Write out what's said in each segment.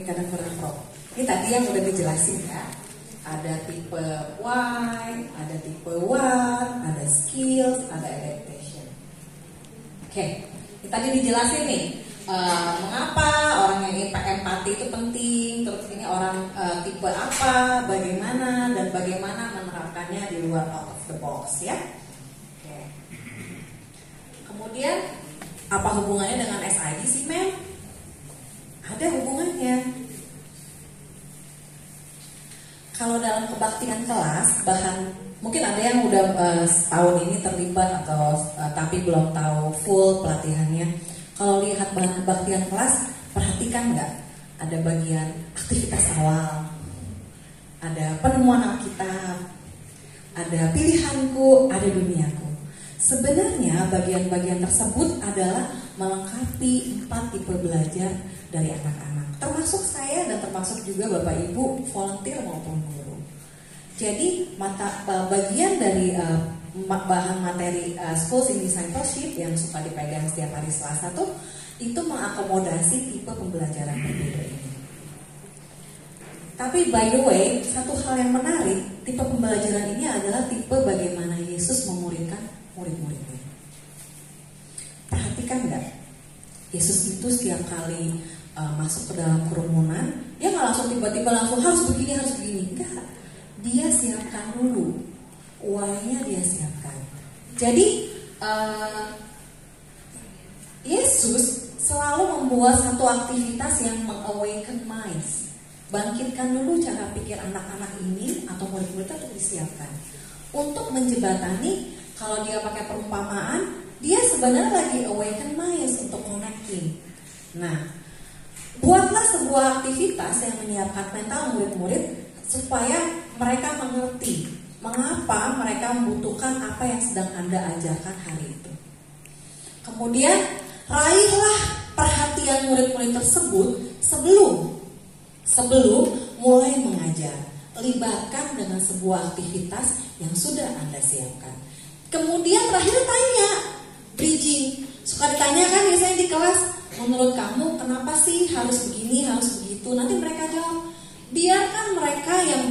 ini kadang kurang pro. Ini tadi yang udah dijelasin ya. Ada tipe why, ada tipe what, ada skills, ada adaptation. Oke, ini tadi dijelasin nih. Mengapa orang yang empati itu penting, terus ini orang tipe apa, bagaimana, dan bagaimana menerapkannya di luar out of the box ya. Oke. Kemudian apa hubungannya dengan SID sih, Mem? Ada hubungannya. Kalau dalam kebaktian kelas, mungkin ada yang udah setahun ini terlibat atau tapi belum tahu full pelatihannya. Kalau lihat bahan kebaktian kelas, perhatikan nggak? Ada bagian aktivitas awal, ada penemuan Alkitab, ada pilihanku, ada duniaku. Sebenarnya bagian-bagian tersebut adalah melengkapi 4 tipe belajar dari anak-anak. Termasuk saya dan termasuk juga Bapak Ibu, volunteer maupun guru. Jadi bagian dari bahan materi Schools in Discipleship yang suka dipegang setiap hari Selasa tuh itu mengakomodasi tipe pembelajaran berbeda ini. Tapi by the way, satu hal yang menarik, tipe pembelajaran ini adalah tipe bagaimana Yesus memuridkan murid-muridnya. Perhatikan nggak? Yesus itu setiap kali masuk ke dalam kerumunan, dia nggak langsung tiba-tiba langsung harus begini, enggak. Dia siapkan dulu. Why-nya dia siapkan. Jadi Yesus selalu membuat satu aktivitas yang mengawaken minds. Bangkitkan dulu cara pikir anak-anak ini atau murid-muridnya untuk disiapkan. Untuk menjebatani, kalau dia pakai perumpamaan, dia sebenarnya lagi awaken minds untuk connecting. Nah, buatlah sebuah aktivitas yang menyiapkan mental murid-murid supaya mereka mengerti mengapa mereka membutuhkan apa yang sedang Anda ajarkan hari itu. Kemudian raihlah perhatian murid-murid tersebut sebelum mulai mengajar. Libatkan dengan sebuah aktivitas yang sudah Anda siapkan. Kemudian terakhir tanya, bridging. Suka ditanya kan biasanya di kelas, menurut kamu kenapa sih harus begini, harus begitu? Nanti mereka jawab. Biarkan mereka yang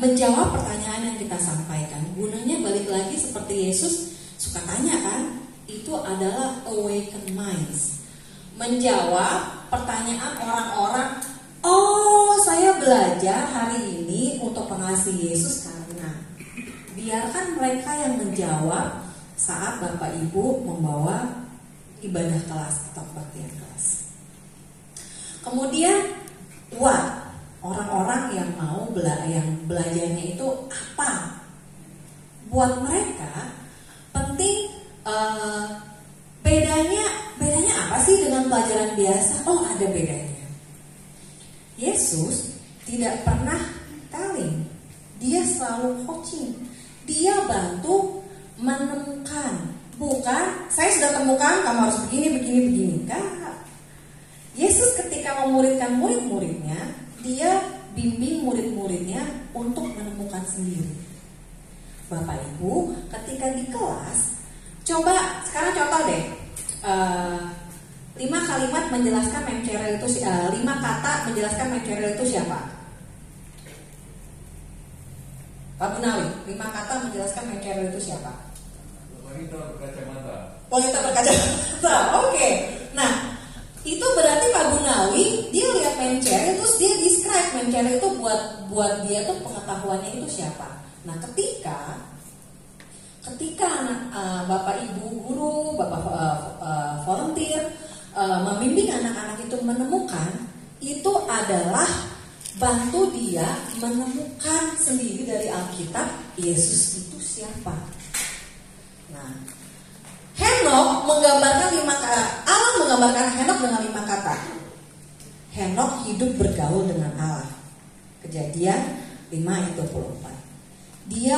menjawab pertanyaan yang kita sampaikan. Gunanya balik lagi seperti Yesus suka tanya kan, itu adalah awaken minds. Menjawab pertanyaan orang-orang, oh saya belajar hari ini untuk mengasihi Yesus karena. Biarkan mereka yang menjawab saat Bapak Ibu membawa ibadah kelas atau kebaktian kelas. Kemudian what? Orang-orang yang mau yang belajarnya itu apa? Buat mereka penting bedanya apa sih dengan pelajaran biasa? Oh, ada bedanya. Yesus tidak pernah telling, dia selalu coaching. Dia bantu menemukan, bukan saya sudah temukan kamu harus begini. Enggak. Yesus ketika memuridkan murid-muridnya, dia bimbing murid-muridnya untuk menemukan sendiri. Bapak Ibu, ketika di kelas, coba sekarang contoh deh, 5 kalimat menjelaskan Mencerel itu 5 kata menjelaskan Mencerel itu siapa? Pak Gunawi, 5 kata menjelaskan Mencerel itu siapa? Wanita berkacamata. Wanita berkacamata, oke. Nah, itu berarti Pak Gunawi dia lihat Mencerel terus dia describe Mencerel itu buat dia tuh pengetahuannya itu siapa. Nah, ketika Bapak Ibu guru, Bapak volunteer membimbing anak-anak itu menemukan, itu adalah bantu dia menemukan sendiri dari Alkitab Yesus itu siapa. Nah, Henok menggambarkan 5 kata. Allah menggambarkan Henok dengan 5 kata. Henok hidup bergaul dengan Allah. Kejadian 5 ayat 24. Dia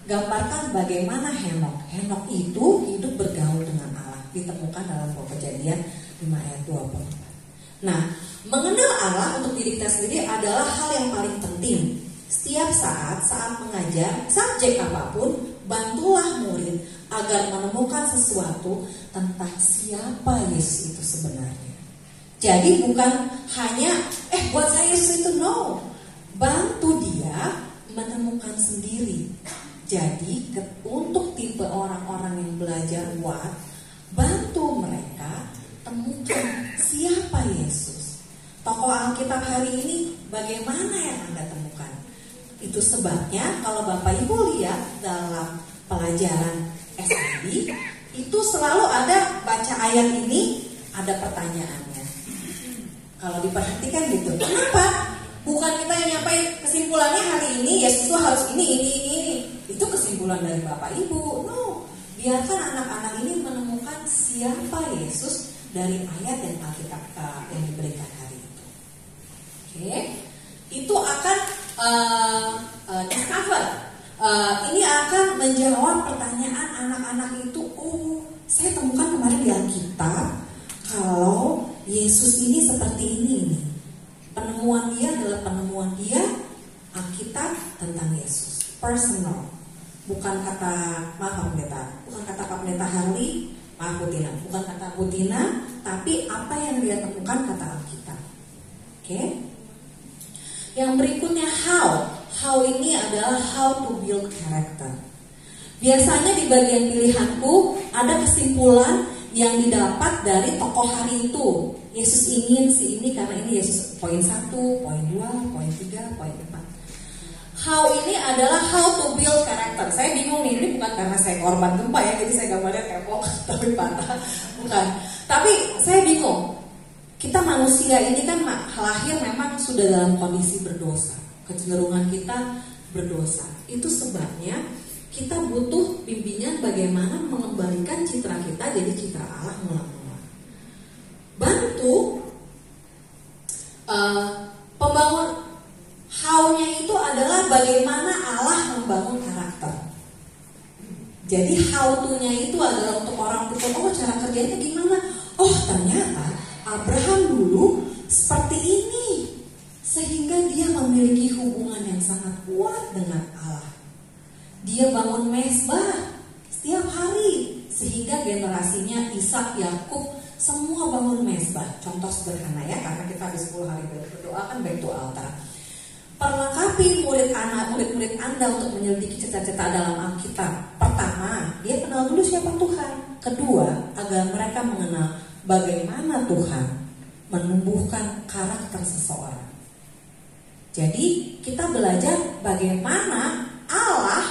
gambarkan bagaimana Henok itu hidup bergaul dengan Allah. Ditemukan dalam Kejadian 5 ayat 24. Nah, mengenal Allah untuk diri kita sendiri adalah hal yang paling penting. Setiap saat mengajar subjek apapun, bantulah murid agar menemukan sesuatu tentang siapa Yesus itu sebenarnya. Jadi bukan hanya buat saya Yesus itu, no. Bantu dia menemukan sendiri. Jadi untuk tipe orang-orang yang belajar what, bantu mereka temukan siapa Yesus. Tokoh Alkitab hari ini bagaimana yang Anda temukan? Itu sebabnya kalau Bapak Ibu lihat dalam pelajaran SIB, itu selalu ada baca ayat ini, ada pertanyaannya. Kalau diperhatikan gitu, kenapa? Bukan kita yang nyampein kesimpulannya hari ini, Yesus itu harus ini. Itu kesimpulan dari Bapak Ibu. No, biarkan anak-anak ini menemukan siapa Yesus dari ayat dan Alkitab yang diberikan hari itu. Oke, itu akan discover. Ini akan menjawab pertanyaan anak-anak itu. Oh, saya temukan kemarin di Alkitab kalau Yesus ini seperti ini. Penemuan dia adalah penemuan dia Alkitab tentang Yesus, personal. Bukan kata Pak Pendeta Harley, Pak Putina, bukan kata Putina, tapi apa yang dia temukan kata Alkitab. Oke? Yang berikutnya how ini adalah how to build character. Biasanya di bagian pilihanku ada kesimpulan yang didapat dari tokoh hari itu. Yesus ingin si ini karena ini Yesus, poin 1, poin 2, poin 3, poin 4. How ini adalah how to build character. Saya bingung nih, ini bukan karena saya korban gempa ya, jadi saya gambarnya tembok tapi patah, bukan. Tapi saya bingung. Kita manusia ini kan lahir memang sudah dalam kondisi berdosa. Kecenderungan kita berdosa. Itu sebabnya kita butuh bimbingan bagaimana mengembalikan citra kita jadi citra Allah mula-mula. Bantu pembangun how-nya itu adalah bagaimana Allah membangun karakter. Jadi how to-nya itu adalah untuk orang itu, cara kerjanya gimana? Oh, ternyata Abraham dulu seperti ini, sehingga dia memiliki hubungan yang sangat kuat dengan Allah. Dia bangun mezbah setiap hari, sehingga generasinya Ishak, Yakub semua bangun mezbah. Contoh sederhana ya, karena kita habis 10 hari berdoa kan back to altar. Perlengkapi murid-murid Anda untuk menyelidiki cita-cita dalam Alkitab. Pertama, dia kenal dulu siapa Tuhan. Kedua, agar mereka mengenal bagaimana Tuhan menumbuhkan karakter seseorang. Jadi kita belajar bagaimana Allah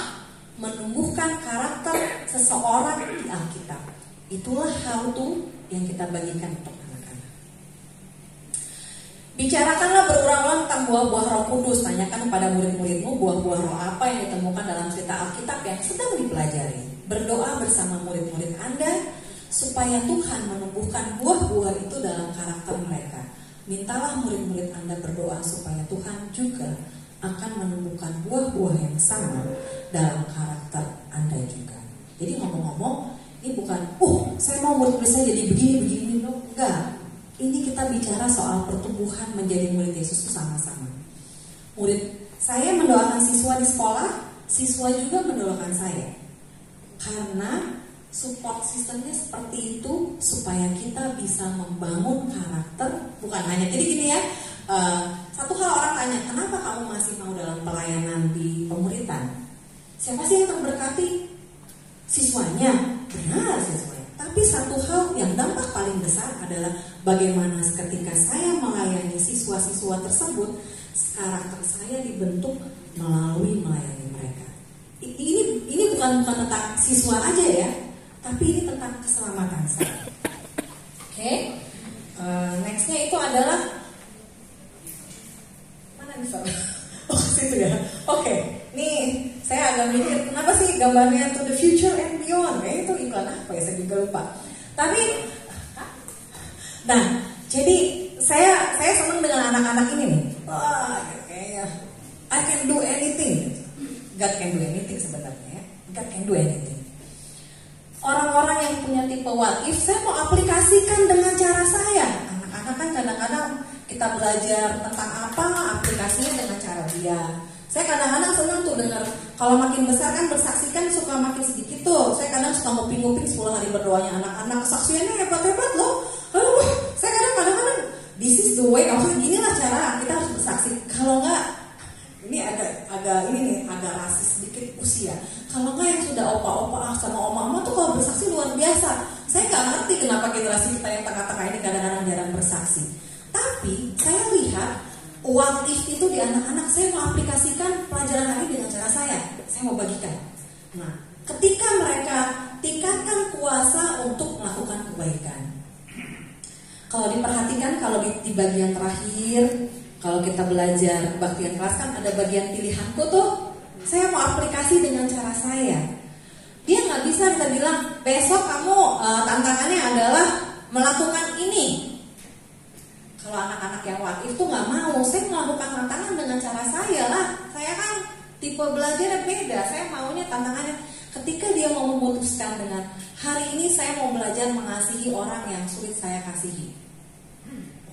menumbuhkan karakter seseorang di Alkitab. Itulah how to yang kita bagikan untuk anak-anak. Bicarakanlah berulang-ulang tentang buah-buah Roh Kudus. Tanyakan kepada murid-muridmu buah-buah roh apa yang ditemukan dalam cerita Alkitab yang sedang dipelajari. Berdoa bersama murid-murid Anda supaya Tuhan menumbuhkan buah-buah itu dalam karakter mereka. Mintalah murid-murid Anda berdoa supaya Tuhan juga akan menumbuhkan buah-buah yang sama dalam karakter Anda juga. Jadi ngomong-ngomong, ini bukan, saya mau murid-murid saya jadi begini, no. Enggak. Ini kita bicara soal pertumbuhan menjadi murid Yesus itu sama-sama. Murid saya mendoakan siswa di sekolah, siswa juga mendoakan saya. Karena support sistemnya seperti itu supaya kita bisa membangun karakter. Bukan hanya, jadi gini ya, satu hal orang tanya, kenapa kamu masih mau dalam pelayanan di pemuritan? Siapa sih yang terberkati? Siswanya. Benar siswanya. Tapi satu hal yang dampak paling besar adalah bagaimana ketika saya melayani siswa-siswa tersebut, karakter saya dibentuk melalui melayani mereka. Ini bukan tentang siswa aja ya, tapi ini tentang keselamatan saya. Oke, nextnya itu adalah mana bisa? Oh situ ya. Oke, nih saya agak mikir kenapa sih gambarnya to the future and beyond? Itu iklan apa ya? Saya juga lupa. Tapi, nah, jadi saya senang dengan anak-anak ini nih. Wah, kayaknya I can do anything. God can do anything sebenarnya. God can do anything. Orang-orang yang punya tipe what if, saya mau aplikasikan dengan cara saya. Anak-anak kan kadang-kadang kita belajar tentang apa, aplikasinya dengan cara dia. Saya kadang-kadang senang tuh dengar, kalau makin besar kan bersaksi kan suka makin sedikit tuh. Saya kadang suka nguping-nguping 10 hari berdoanya anak-anak, kesaksiannya hebat-hebat loh. Lalu saya kadang-kadang this is the way, ginilah cara kita harus bersaksi. Kalau enggak, ini agak rasis sedikit usia. Kalau enggak yang sudah opa-opa sama oma-oma tuh kalau bersaksi luar biasa. Saya nggak ngerti kenapa generasi kita yang tengah-tengah ini kadang-kadang jarang bersaksi. Tapi saya lihat what if itu di anak-anak. Saya mau aplikasikan pelajaran hari dengan cara saya mau bagikan. Nah, ketika mereka tingkatkan kuasa untuk melakukan kebaikan. Kalau diperhatikan, kalau di bagian terakhir, kalau kita belajar kebaktian kelas kan ada bagian pilihanku tuh. Saya mau aplikasi dengan cara saya. Dia nggak bisa kita bilang besok kamu tantangannya adalah melakukan ini. Kalau anak-anak yang wakif tuh nggak mau. Saya melakukan tantangan dengan cara saya lah. Saya kan tipe belajar beda. Saya maunya tantangannya. Ketika dia mau memutuskan dengan hari ini saya mau belajar mengasihi orang yang sulit saya kasihi.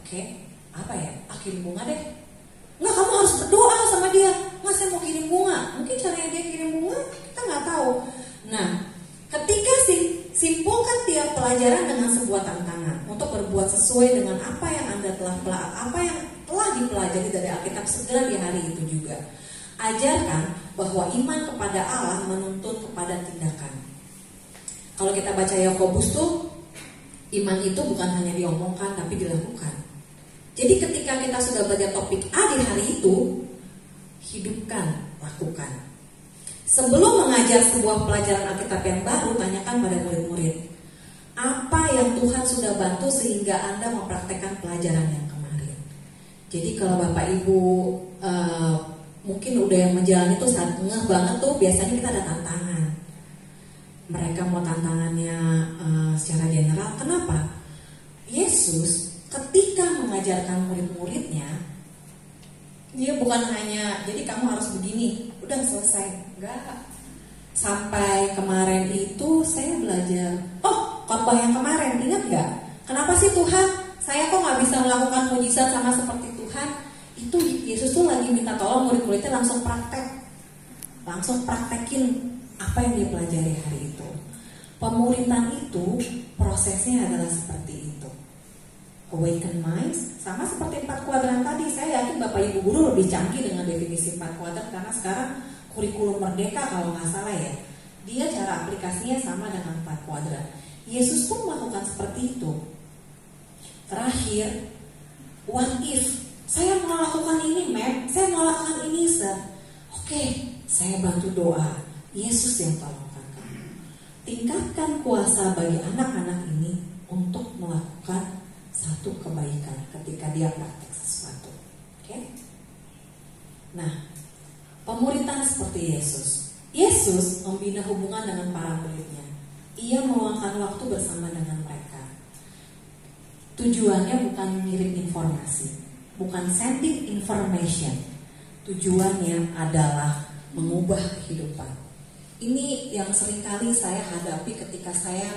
Oke, apa ya? Kirim bunga deh. Nggak, kamu harus berdoa sama dia. Nggak, saya mau kirim bunga. Mungkin caranya dia kirim bunga kita nggak tahu. Nah, ketika simpulkan tiap pelajaran dengan sebuah tantangan untuk berbuat sesuai dengan apa yang telah dipelajari dari Alkitab segera di hari itu juga. Ajarkan bahwa iman kepada Allah menuntut kepada tindakan. Kalau kita baca Yakobus tuh, iman itu bukan hanya diomongkan tapi dilakukan. Jadi ketika kita sudah belajar topik A di hari itu, hidupkan, lakukan. Sebelum mengajar sebuah pelajaran Alkitab yang baru, tanyakan pada murid-murid, apa yang Tuhan sudah bantu sehingga Anda mempraktekkan pelajaran yang kemarin. Jadi kalau Bapak Ibu mungkin udah yang menjalani itu saat ngeh banget tuh, biasanya kita ada tantangan. Mereka mau tantangannya secara general. Kenapa? Yesus ketika mengajarkan murid-muridnya, dia bukan hanya jadi kamu harus begini, udah selesai. Enggak. Sampai kemarin itu saya belajar. Khotbah yang kemarin, ingat gak? Kenapa sih Tuhan, saya kok gak bisa melakukan mujizat sama seperti Tuhan? Itu Yesus tuh lagi minta tolong murid-muridnya langsung praktekin apa yang dia pelajari hari itu. Pemuritan itu prosesnya adalah seperti itu. Awaken minds, sama seperti 4 kuadran tadi. Saya yakin Bapak Ibu guru lebih canggih dengan definisi 4 kuadran karena sekarang kurikulum merdeka kalau nggak salah ya. Dia cara aplikasinya sama dengan 4 kuadran. Yesus pun melakukan seperti itu. Terakhir, what if saya mau lakukan ini, Ma'am, saya mau lakukan ini, Sir. Oke, saya bantu doa. Yesus yang tolongkan kamu. Tingkatkan kuasa bagi anak-anak ini untuk melakukan satu kebaikan ketika dia praktek sesuatu. Oke? Nah, pemuritan seperti Yesus. Yesus membina hubungan dengan para muridnya. Ia meluangkan waktu bersama dengan mereka. Tujuannya bukan mengirim informasi, bukan sending information. Tujuannya adalah mengubah kehidupan. Ini yang seringkali saya hadapi ketika saya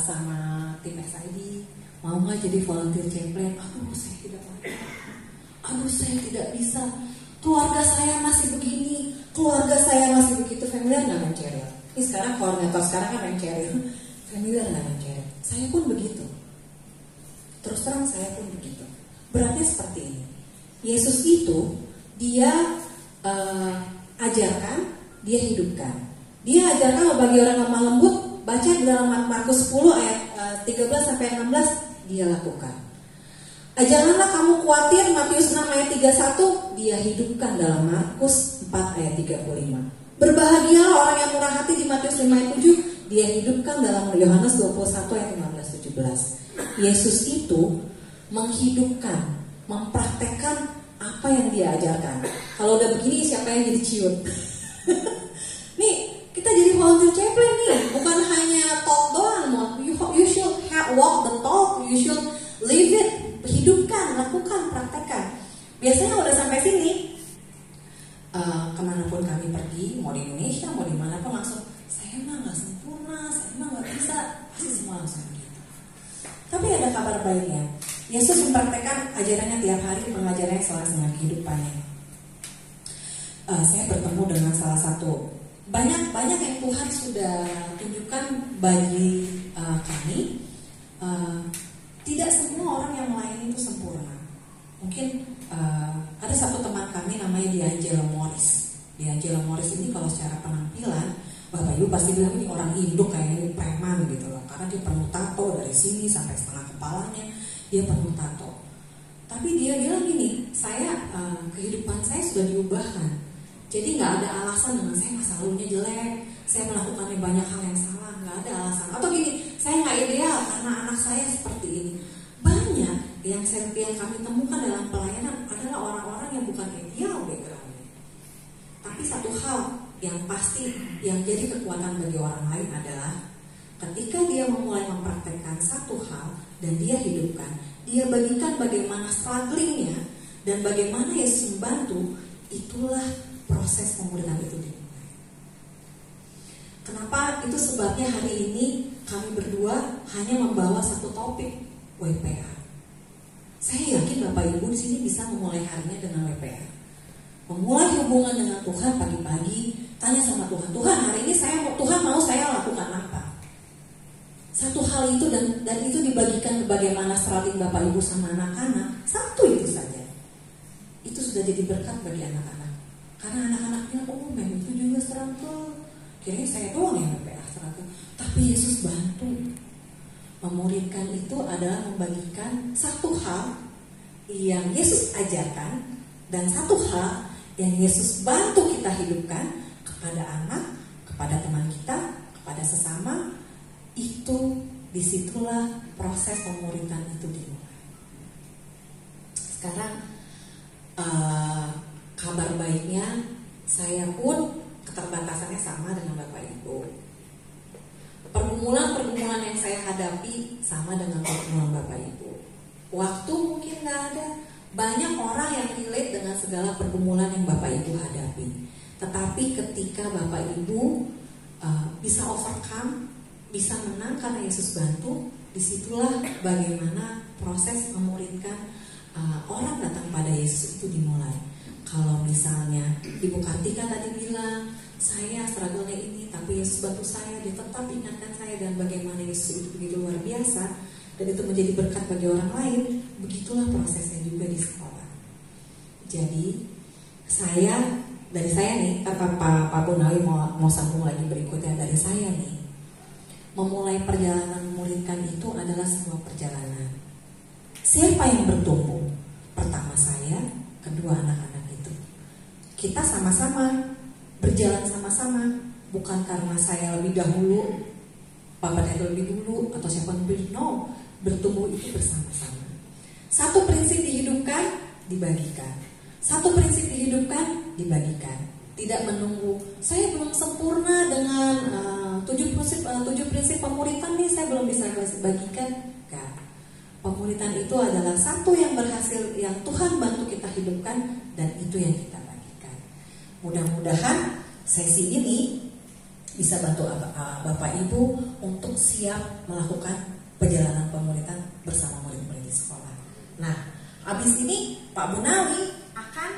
sama tim SID mau nggak jadi volunteer chaplain. Saya tidak bisa. Keluarga saya masih begini, keluarga saya masih begitu. Familiar nggak menceril? Ini sekarang koordinator sekarang kan menceril. Familiar nggak menceril? Saya pun begitu. Terus terang saya pun begitu. Berarti seperti ini. Yesus itu dia ajarkan, dia hidupkan. Dia ajarkan bagi orang lemah lembut. Baca di dalam Markus 10 ayat 13 sampai 16, dia lakukan. Janganlah kamu khawatir, Matius 6 ayat 31, dia hidupkan dalam Markus 4 ayat 35. Berbahagialah orang yang murah hati di Matius 5 ayat 7, dia hidupkan dalam Yohanes 21 ayat 15-17. Yesus itu menghidupkan, mempraktekkan apa yang dia ajarkan. Kalau udah begini siapa yang jadi ciut? Nih, kita jadi volunteer chaplain nih, bukan hanya talk doang. You should walk the talk, you should live it, hidupkan, lakukan, praktekkan. Biasanya udah sampai sini, kemanapun kami pergi, mau di Indonesia, mau di mana pun langsung, saya mah nggak sempurna, saya mah nggak bisa, pasti semua langsung begitu. Tapi ada kabar baiknya, Yesus mempraktekkan ajarannya tiap hari, pengajarannya selaras dengan kehidupannya. Saya bertemu dengan salah satu banyak yang Tuhan sudah tunjukkan bagi kami. Tidak semua orang yang melayani itu sempurna. Mungkin ada satu teman kami namanya D'Angelo Morris. D'Angelo Morris ini kalau secara penampilan Bapak Ibu pasti bilang ini orang Indo kayak ini preman gitu loh, karena dia penuh tato dari sini sampai setengah kepalanya dia penuh tato. Tapi dia bilang gini, kehidupan saya sudah diubahkan. Jadi nggak ada alasan dengan saya masa lalunya jelek, saya melakukan banyak hal yang salah, nggak ada alasan. Atau gini, saya nggak ideal karena anak saya seperti ini. Banyak yang kami temukan dalam pelayanan adalah orang-orang yang bukan ideal backgroundnya. Tapi satu hal yang pasti yang jadi kekuatan bagi orang lain adalah ketika dia memulai mempraktekkan satu hal dan dia hidupkan, dia bagikan bagaimana strugglingnya dan bagaimana Yesus membantu, itulah proses pemuridan itu dimulai. Kenapa? Itu sebabnya hari ini kami berdua hanya membawa satu topik, WPA. Saya yakin Bapak Ibu di sini bisa memulai harinya dengan WPA. Memulai hubungan dengan Tuhan pagi-pagi, tanya sama Tuhan, Tuhan hari ini Tuhan mau saya lakukan apa? Satu hal itu dan itu dibagikan bagaimana strategi Bapak Ibu sama anak-anak. Satu itu saja. Itu sudah jadi berkat bagi anak-anak. Karena anak-anaknya, memang itu juga struggle. Kayaknya saya doang yang WPA struggle. Tapi Yesus bantu. Memuridkan itu adalah membagikan satu hal yang Yesus ajarkan dan satu hal yang Yesus bantu kita hidupkan kepada anak, kepada teman kita, kepada sesama. Itu disitulah proses pemuridan itu dimulai. Sekarang kabar baiknya, saya pun keterbatasannya sama dengan Bapak Ibu. Pergumulan yang saya hadapi sama dengan pergumulan Bapak Ibu. Waktu mungkin gak ada. Banyak orang yang relate dengan segala pergumulan yang Bapak Ibu hadapi. Tetapi ketika Bapak Ibu bisa overcome, bisa menang karena Yesus bantu, disitulah bagaimana proses memuridkan orang datang pada Yesus itu dimulai. Kalau misalnya Ibu Kartika tadi bilang, saya struggle-nya ini, tapi Yesus bantu saya, dia tetap ingatkan saya, dan bagaimana Yesus itu begitu luar biasa, dan itu menjadi berkat bagi orang lain. Begitulah prosesnya juga di sekolah. Jadi dari saya nih, Pak Bonawi mau sambung lagi berikutnya dari saya nih. Memulai perjalanan memuridkan itu adalah sebuah perjalanan. Siapa yang bertumbuh? Pertama saya, kedua anak-anak itu. Kita sama-sama berjalan sama-sama, bukan karena saya lebih dahulu, Bapak itu lebih dulu, atau siapa lebih. No, bertumbuh itu bersama-sama. Satu prinsip dihidupkan, dibagikan. Satu prinsip dihidupkan, dibagikan. Tidak menunggu, saya belum sempurna dengan 7 prinsip pemuridan nih, saya belum bisa bagikan. Enggak. Pemuridan itu adalah satu yang berhasil, yang Tuhan bantu kita hidupkan, dan itu yang kita bagikan. Mudah-mudahan sesi ini bisa bantu Bapak Ibu untuk siap melakukan perjalanan pemuridan bersama murid-murid di sekolah. Nah, habis ini Pak Bonawi akan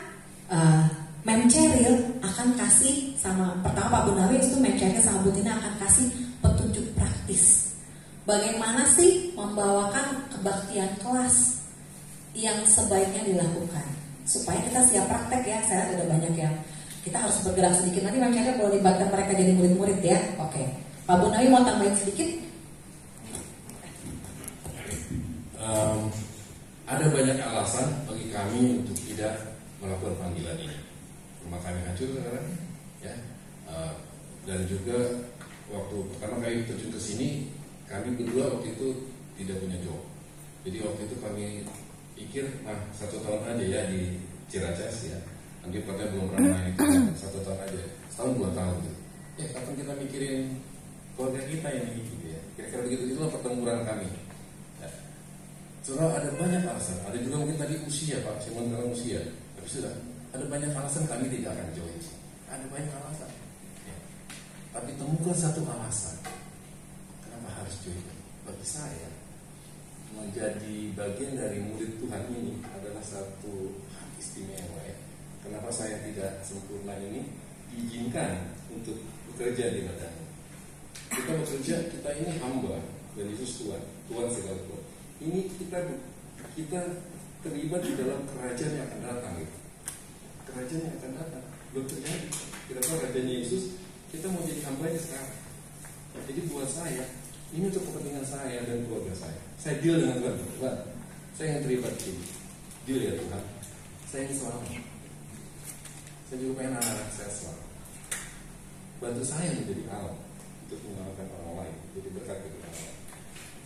Mem Cheryl akan kasih pertama Pak Bonawi itu Mem Cheryl sama Bu Tina akan kasih petunjuk praktis. Bagaimana sih membawakan kebaktian kelas yang sebaiknya dilakukan supaya kita siap praktek ya. Saya lihat udah banyak yang kita harus bergerak sedikit. Nanti Mem Cheryl boleh libatkan mereka jadi murid-murid ya. Oke. Pak Bonawi mau tambahin sedikit? Ada banyak alasan bagi kami untuk tidak melakukan panggilan ini. Rumah kami hancur sekarang, ya. Dan juga waktu pertama kali terjun ke sini, kami berdua waktu itu tidak punya job. Jadi waktu itu kami pikir, 1 tahun aja ya di Ciracas ya. Nanti katanya belum pernah itu 1 tahun aja, setahun 2 tahun gitu. Ya kapan kita mikirin keluarga kita ini gitu ya. Kira-kira begitu, itulah pertempuran kami. Soalnya ada banyak alasan, ada juga mungkin tadi usia Pak, saya mengatakan usia. Tapi sudah, ada banyak alasan kami tidak akan join. Ada banyak alasan ya. Tapi temukan satu alasan kenapa harus join. Bagi saya, menjadi bagian dari murid Tuhan ini adalah satu hak istimewa ya. Kenapa saya tidak sempurna ini diizinkan untuk bekerja di ladang. Kita bekerja, kita ini hamba dan Yesus Tuhan segala Tuhan. ini kita terlibat di dalam kerajaan yang akan datang gitu. Kerajaan yang akan datang belum terjadi. Kita tahu kerajaan Yesus, kita mau jadi hambanya sekarang. Jadi buat saya, ini untuk kepentingan saya dan keluarga saya. Saya deal dengan Tuhan. Tuhan, saya yang terlibat di sini. Deal ya Tuhan. Saya ingin selamat. Saya juga pengen anak saya selamat. Bantu saya menjadi alam untuk mengalahkan orang lain, jadi berkat bagi orang lain.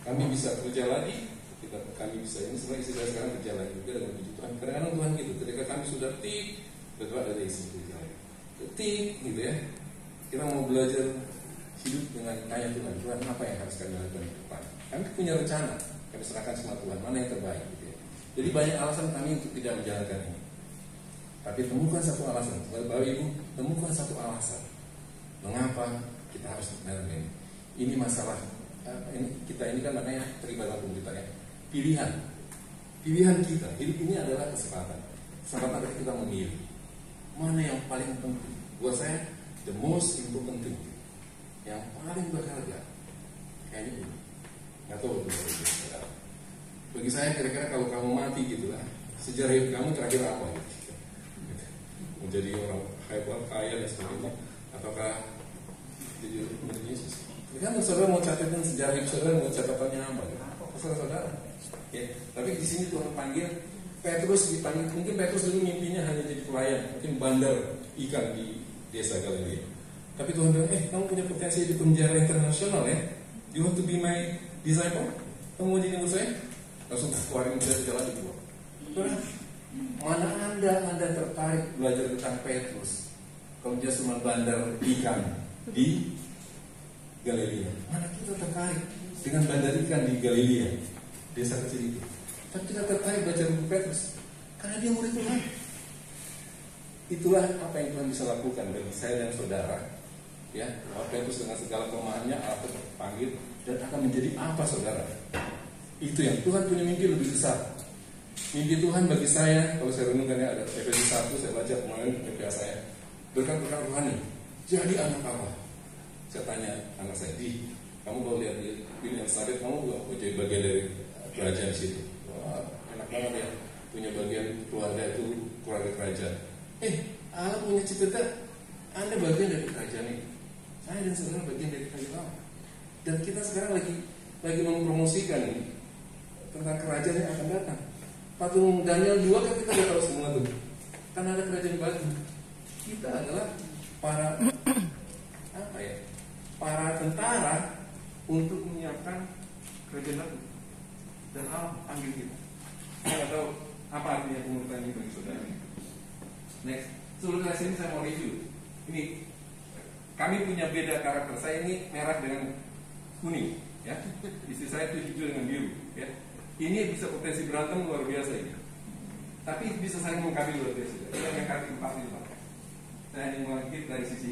Kami bisa kerja lagi, kami bisa ini sebagai istri saya sekarang kerja lagi juga dengan puji Tuhan. Kadang-kadang Tuhan gitu, ketika kami sudah betul ada isi kerja lagi, gitu ya. Kita mau belajar hidup dengan tanya Tuhan, Tuhan apa yang harus kami lakukan di depan. Kami punya rencana, kami serahkan sama Tuhan, mana yang terbaik gitu ya. Jadi banyak alasan kami untuk tidak menjalankan ini. Tapi temukan satu alasan, Bapak Ibu, temukan satu alasan. Mengapa kita harus melakukan ini? Ini masalah kita ini kan makanya terlibat dalam pemerintah ya. Pilihan kita. Hidup ini adalah kesempatan untuk kita memilih mana yang paling penting. Buat saya, the most important thing, yang paling berharga, kayaknya ini. Nggak tahu betul. Bagi saya kira-kira kalau kamu mati gitu lah, sejarah hidup kamu terakhir apa gitu? Menjadi orang kaya dan sebagainya, ataukah jadi menjadi Yesus? Kan saudara mau catatan sejarah hidup saudara, mau catatannya apa? Saudara. Ya, tapi di sini Tuhan panggil Petrus dipanggil. Mungkin Petrus dulu mimpinya hanya jadi pelayan, mungkin bandar ikan di desa Galilea. Tapi Tuhan bilang, kamu punya potensi di penjara internasional ya. You want to be my disciple? Kamu mau jadi murid saya? Langsung keluarin dari jalan di luar. Mana anda tertarik belajar tentang Petrus? Kalau dia cuma bandar ikan di Galilea, mana kita tertarik dengan bandar ikan di Galilea, desa kecil itu? Tapi kita tertarik baca buku Petrus karena dia murid Tuhan. Itulah apa yang Tuhan bisa lakukan bagi saya dan saudara. Ya, Petrus dengan segala kelemahannya Allah panggil dan akan menjadi apa saudara? Itu yang Tuhan punya mimpi lebih besar. Mimpi Tuhan bagi saya, kalau saya renungkan ada Efesus 1, saya baca kemarin PPA saya. Berkat-berkat Tuhan ini, jadi anak Allah. Saya tanya anak saya, kamu kalau lihat di William Sabit, kamu mau jadi bagian dari kerajaan situ? Wah, enak banget ya, punya bagian keluarga itu, keluarga kerajaan. Allah punya cita-cita, Anda bagian dari kerajaan ini. Saya dan saudara bagian dari kerajaan Allah. Dan kita sekarang lagi mempromosikan ini tentang kerajaan yang akan datang. Patung Daniel 2 kan kita sudah tahu semua tuh. Kan ada kerajaan baru. Kita adalah para tentara untuk menyiapkan kerajaan baru. Dan Allah panggil kita. Saya nggak tahu apa artinya pengurutan ini bagi saudara. Next, sebelum kelas ini saya mau review. Ini kami punya beda karakter. Saya ini merah dengan kuning, ya. Istri saya itu hijau dengan biru, ya. Ini bisa potensi berantem luar biasa ini. Tapi bisa saling mengkaji luar biasa. Ini yang kaki 4 ini, Pak. Saya ingin mengangkit dari sisi